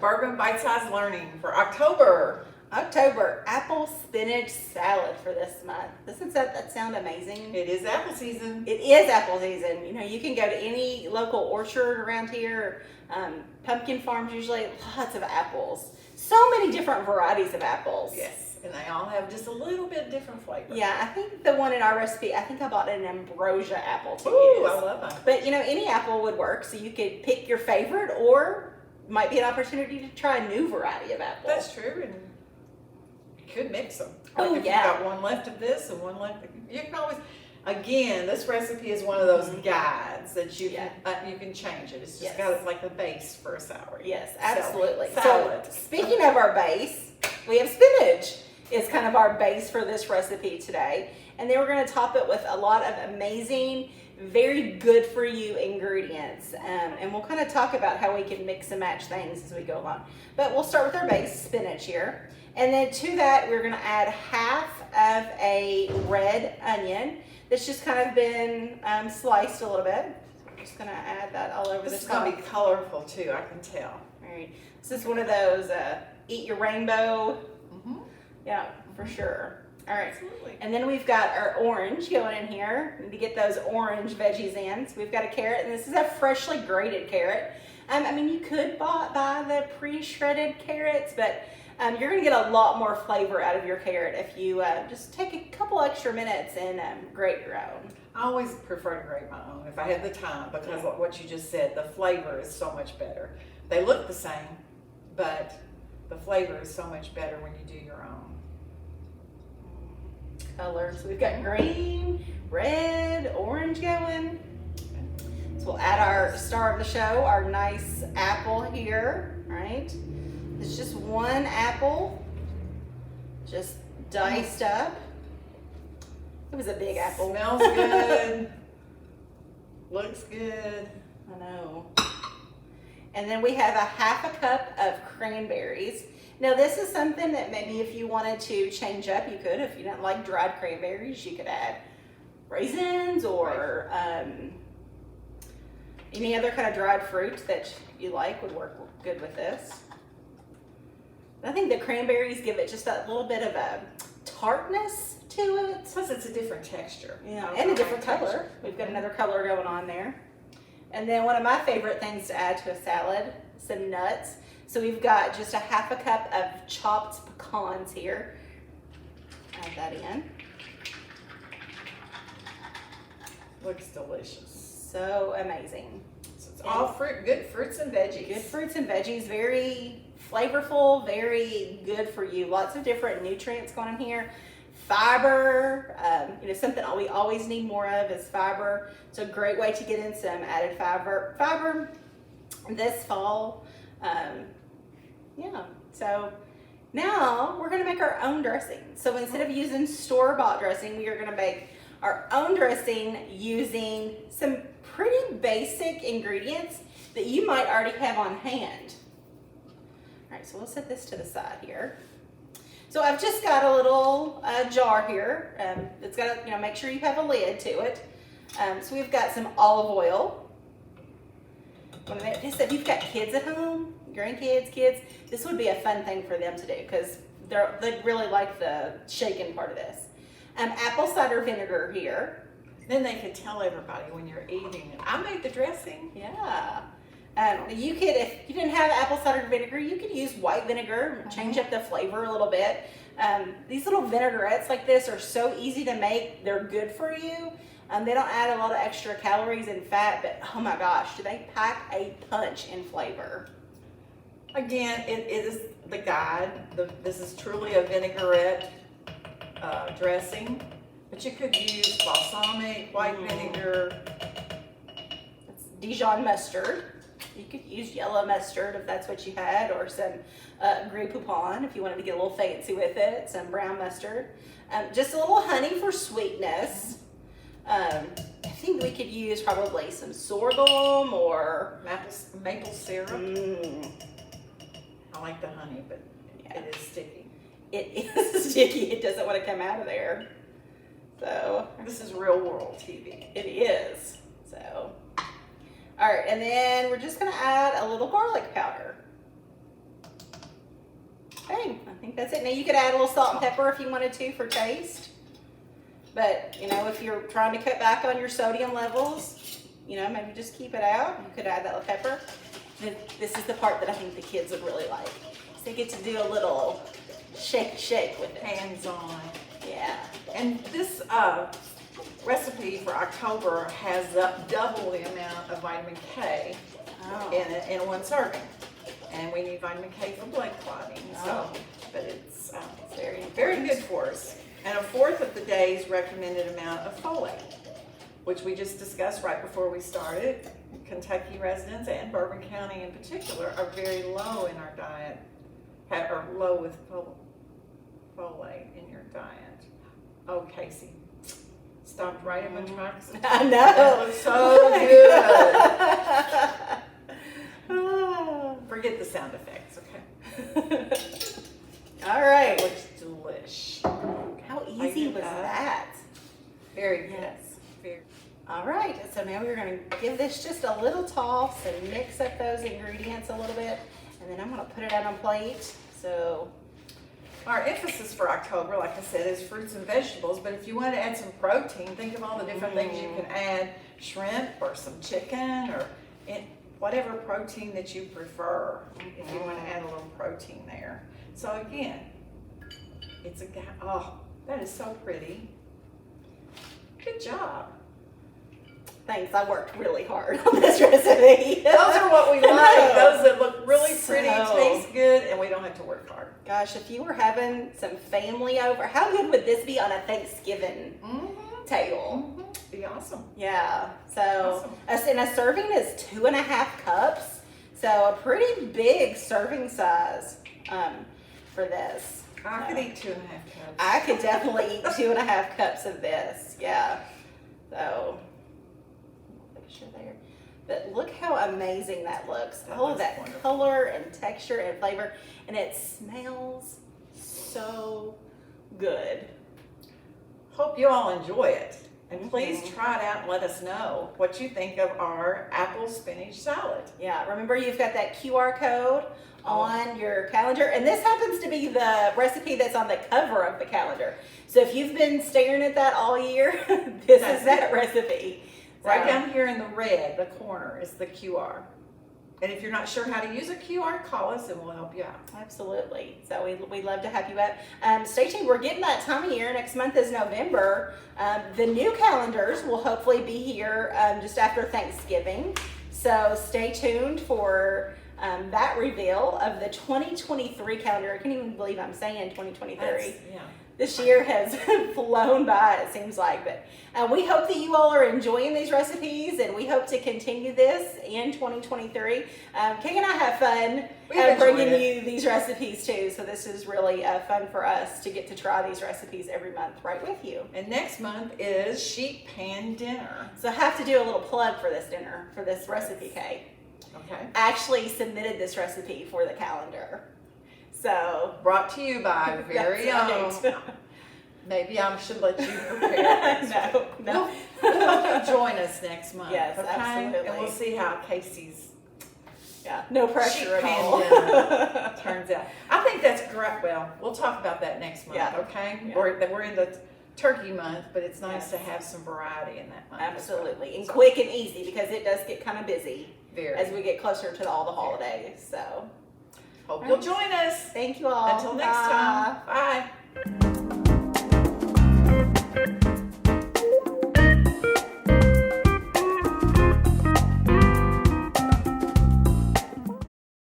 Bourbon Bite-Sized Learning for October. October apple spinach salad for this month. Doesn't that sound amazing? It is apple season. It is apple season. You know, you can go to any local orchard around here. Pumpkin farms usually, lots of apples. So many different varieties of apples. Yes, and they all have just a little bit different flavor. Yeah, I think the one in our recipe, I think I bought an ambrosia apple to Ooh, use. I love them. But you know, any apple would work. So you could pick your favorite, or might be an opportunity to try a new variety of apple. That's true, and you could mix them. Oh, if yeah. you've got one left of this and one left, you can always. Again, this recipe is one of those guides that you can change it. It's just got like the base for a salad. Yes, absolutely. Salad. So speaking of our base, we have spinach. Is kind of our base for this recipe today, and then we're going to top it with a lot of amazing, very good for you ingredients, and we'll kind of talk about how we can mix and match things as we go along. But we'll start with our base spinach here, and then to that we're going to add half of a red onion that's just kind of been sliced a little bit. So we're just going to add that all over This the is top. going to be colorful too, I can tell. All right, this is one of those eat your rainbow. Yeah, for sure. All right. Absolutely. And then we've got our orange going in here. We need to get those orange veggies in. So we've got a carrot, and this is a freshly grated carrot. I mean, you could buy the pre-shredded carrots, but you're going to get a lot more flavor out of your carrot if you just take a couple extra minutes and grate your own. I always prefer to grate my own if I have the time, because like what you just said, the flavor is so much better. They look the same, but the flavor is so much better when you do your own. Colors. So we've got green, red, orange going. So we'll add our star of the show, our nice apple here, right? It's just one apple, just diced up. It was a big apple. Smells good. Looks good. I know. And then we have a half a cup of cranberries. Now this is something that maybe if you wanted to change up, you could. If you don't like dried cranberries, you could add raisins or any other kind of dried fruit that you like would work good with this. I think the cranberries give it just that little bit of a tartness to it. Plus it's a different texture. Yeah, and a different color. We've got another color going on there. And then one of my favorite things to add to a salad, some nuts. So we've got just a half a cup of chopped pecans here. Add that in. Looks delicious. So amazing. So it's all fruit, good fruits and veggies. Good fruits and veggies, very flavorful, very good for you. Lots of different nutrients going in here. Fiber, you know, something we always need more of is fiber. So a great way to get in some added fiber this fall. Yeah, so now we're gonna make our own dressing. So instead of using store-bought dressing, we are gonna make our own dressing using some pretty basic ingredients that you might already have on hand. All right, so we'll set this to the side here. So I've just got a little jar here. It's got, you know, make sure you have a lid to it. So we've got some olive oil. If you've got kids at home, grandkids, kids, this would be a fun thing for them to do because they really like the shaken part of this. Apple cider vinegar here. Then they could tell everybody when you're eating, I made the dressing. Yeah. You could, if you didn't have apple cider vinegar, you could use white vinegar, change up the flavor a little bit. These little vinaigrettes like this are so easy to make. They're good for you. They don't add a lot of extra calories and fat, but oh my gosh, do they pack a punch in flavor. Again, it is the guide. This is truly a vinaigrette dressing, but you could use balsamic, white vinegar. It's Dijon mustard. You could use yellow mustard if that's what you had, or some Grey Poupon if you wanted to get a little fancy with it, some brown mustard. Just a little honey for sweetness. I think we could use probably some sorghum or maple syrup. I like the honey, but it is sticky. It is sticky. It doesn't want to come out of there. So this is real world TV. It is. So, all right, and then we're just gonna add a little garlic powder. think that's it. Now you could add a little salt and pepper if you wanted to for taste. But, you know, if you're trying to cut back on your sodium levels, you know, maybe just keep it out. You could add that little pepper. This is the part that I think the kids would really like. So they get to do a little shake with it. Hands-on. Yeah. And this recipe for October has double the amount of vitamin K in one serving. And we need vitamin K for blood clotting. So, but it's very good for us. And a fourth of the day's recommended amount of folate, which we just discussed right before we started. Kentucky residents and Bourbon County in particular are very low in our diet, or low with folate in your diet. Oh, Kacy, stopped right in my tracks. I know. That looks so good. Forget the sound effects, okay? All right. It looks delish. How easy was that? Very good. Yes. Very. All right, so now we're going to give this just a little toss and mix up those ingredients a little bit, and then I'm going to put it on a plate. So Our emphasis for October, like I said, is fruits and vegetables, but if you want to add some protein, think of all the different things you can add, shrimp or some chicken or whatever protein that you prefer, if you want to add a little protein there. So again, it's that is so pretty. Good job. thanks, I worked really hard on this recipe. Those are what we like, those that look really pretty, So- taste good, and we don't have to work hard. Gosh, if you were having some family over, how good would this be on a Thanksgiving table? Be awesome. Yeah, so and a serving is 2.5 cups, so a pretty big serving size for this. I could eat 2.5 cups. I could definitely eat 2.5 cups of this. Yeah. So, picture there. But look how amazing that looks. That All of looks that wonderful. color and texture and flavor, and it smells so good. Hope you all enjoy it. And please try it out and let us know what you think of our apple spinach salad. Yeah, remember you've got that QR code on your calendar, and this happens to be the recipe that's on the cover of the calendar. So if you've been staring at that all year, this is that recipe. Right So- down here in the red, the corner, is the QR. And if you're not sure how to use a QR, call us and we'll help you out. Absolutely. So we love to have you up. Stay tuned. We're getting that time of year. Next month is November. The new calendars will hopefully be here just after Thanksgiving. So stay tuned for that reveal of the 2023 calendar. I can't even believe I'm saying 2023. Yeah. This year has flown by, it seems like, but we hope that you all are enjoying these recipes, and we hope to continue this in 2023. Kay and I have fun bringing you these recipes too, so this is really fun for us to get to try these recipes every month right with you. And next month is sheet pan dinner. So I have to do a little plug for this dinner, for this recipe, Kay. Okay. I actually submitted this recipe for the calendar. So Brought to you by Very That's Own. right. Maybe I should let you prepare. No. We'll hope you join us next month. Yes, okay? absolutely. And we'll see how Kacy's Yeah, no sheet pressure at pan all. dinner turns out. I think that's great. Well, we'll talk about that next month, Yeah. okay? Yeah. We're in the turkey month, but it's nice Yes. to have some variety in that month. as well. Absolutely, and quick and easy, because it does get kind of busy Very. as we get closer to all the holidays. So Hope you'll join us. thank you all. Until next Bye. time. Bye.